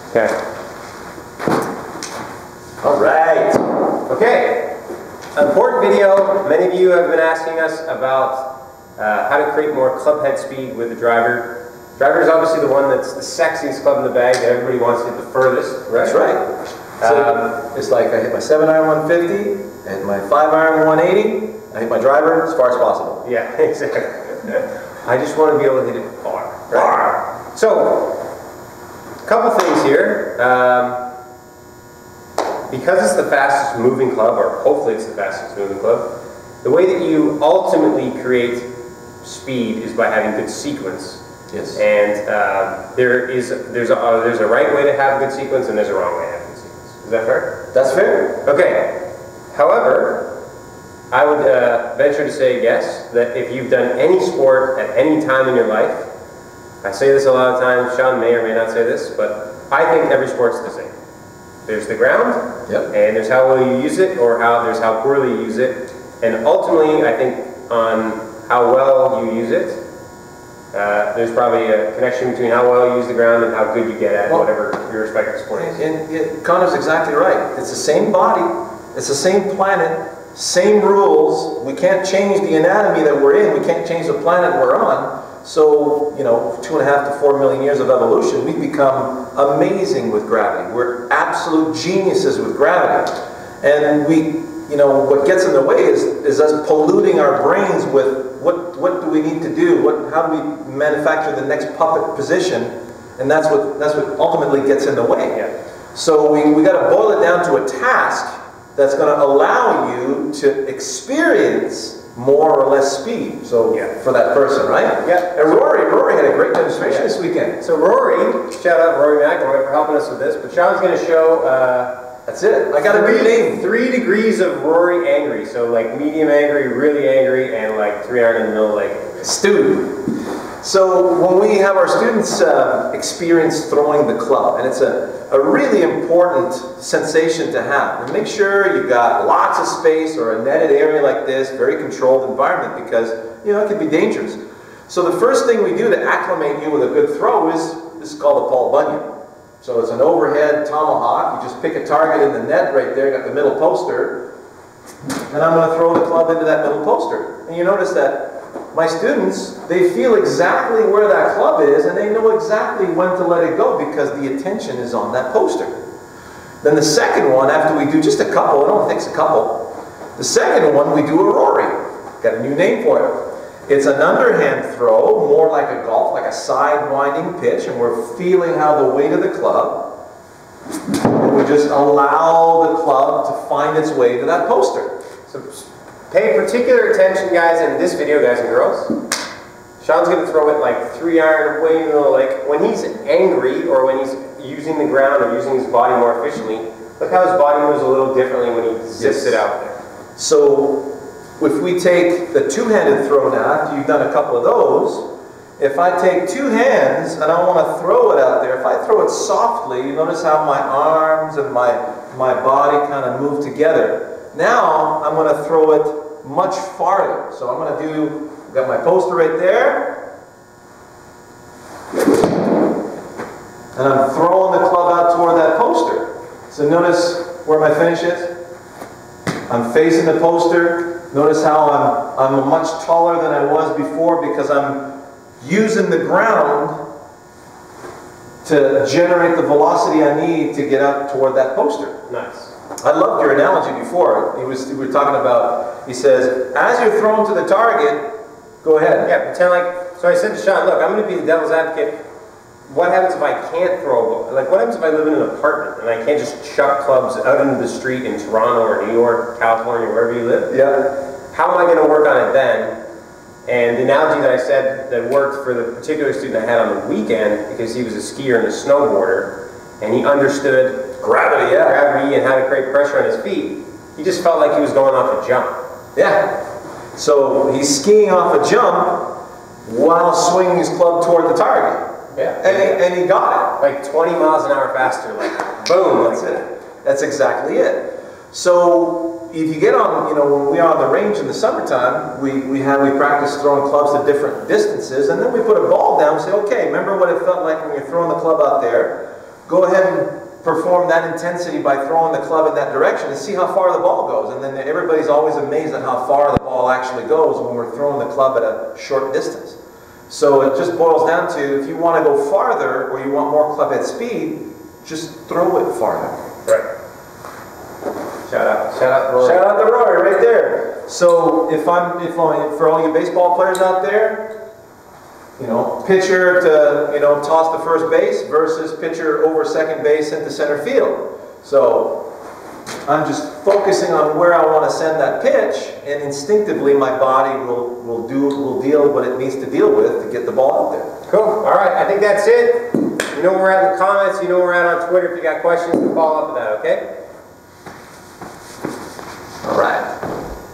Okay. All right. Okay. Important video. Many of you have been asking us about how to create more club head speed with the driver. Driver is obviously the one that's the sexiest club in the bag that everybody wants to hit the furthest, right? That's right. So it's like I hit my 7-iron 150, I hit my 5-iron 180, I hit my driver as far as possible. Yeah, exactly. I just want to be able to hit it far. Far. So, a couple things here. Because it's the fastest moving club, or hopefully it's the fastest moving club, the way that you ultimately create speed is by having good sequence. Yes. And there's a right way to have good sequence and there's a wrong way to have good sequence. Is that fair? That's fair. Okay. However, I would venture to say yes, that if you've done any sport at any time in your life, I say this a lot of times, Sean may or may not say this, but I think every sport's the same. There's the ground, yep, and there's how well you use it, or there's how poorly you use it. And ultimately, I think on how well you use it, there's probably a connection between how well you use the ground and how good you get at whatever your respective sport is. And Connor's exactly right. It's the same body, it's the same planet, same rules. We can't change the anatomy that we're in. We can't change the planet we're on. So, 2.5 to 4 million years of evolution, we've become amazing with gravity. We're absolute geniuses with gravity. And what gets in the way is us polluting our brains with what do we need to do? How do we manufacture the next puppet position? And that's what ultimately gets in the way. Yeah. So we got to boil it down to a task that's going to allow you to experience more or less speed. So for that person, right? Yeah. And Rory had a great demonstration this weekend. So Rory, shout out Rory McElroy for helping us with this. But Sean's going to show. That's it. I got a new name. 3 degrees of Rory angry. So like medium angry, really angry, and like 3 iron in the middle, like student. So when we have our students experience throwing the club, and it's a really important sensation to have. And make sure you've got lots of space or a netted area like this, very controlled environment, because it can be dangerous. So the first thing we do to acclimate you with a good throw is called a Paul Bunyan. So it's an overhead tomahawk. You just pick a target in the net right there, got the middle poster, and I'm going to throw the club into that middle poster. And you notice that my students, they feel exactly where that club is, and they know exactly when to let it go because the attention is on that poster. Then the second one, after we do just a couple, it only takes a couple, the second one we do a Rory. Got a new name for it. It's an underhand throw, more like a golf, like a side winding pitch, and we're feeling how the weight of the club, and we just allow the club to find its way to that poster. So pay particular attention, guys, in this video, guys and girls. Sean's going to throw it like 3 iron, way in the middle. Like when he's angry or when he's using the ground or using his body more efficiently, look how his body moves a little differently when he zips it out there. So if we take the two-handed throw now, after you've done a couple of those, if I take 2 hands and I want to throw it out there, if I throw it softly, you notice how my arms and my body kind of move together. Now I'm going to throw it much farther. So I'm going to do, I've got my poster right there, and I'm throwing the club out toward that poster. So notice where my finish is. I'm facing the poster. Notice how I'm much taller than I was before because I'm using the ground to generate the velocity I need to get up toward that poster. Nice. I loved your analogy before. We were talking about, he says, as you're thrown to the target, go ahead. Yeah, pretend like, so I said to Sean, look, I'm going to be the devil's advocate. What happens if I can't throw a ball? Like, what happens if I live in an apartment and I can't just chuck clubs out into the street in Toronto or New York, California, wherever you live? Yeah. How am I going to work on it then? And the analogy that I said that worked for the particular student I had on the weekend, because he was a skier and a snowboarder, and he understood gravity and how to create pressure on his feet, he just felt like he was going off a jump. Yeah. So he's skiing off a jump while swinging his club toward the target. Yeah. And he got it. Like 20 miles an hour faster, like boom. That's it. That's exactly it. So if you get on, when we are on the range in the summertime, we practice throwing clubs to different distances, and then we put a ball down and say, okay, remember what it felt like when you're throwing the club out there? go ahead and perform that intensity by throwing the club in that direction and see how far the ball goes. And then everybody's always amazed at how far the ball actually goes when we're throwing the club at a short distance. So it just boils down to, if you want to go farther or you want more club head speed, just throw it farther. Right. Shout out Rory. Shout out to Rory right there. So for all you baseball players out there, you know, pitcher to, you know, toss to first base versus pitcher over second base into center field. So I'm just focusing on where I want to send that pitch, and instinctively my body will deal what it needs to deal with to get the ball out there. Cool. All right. I think that's it. You know where we're at in the comments. You know where we're at on Twitter. If you got questions, to follow up with that. Okay.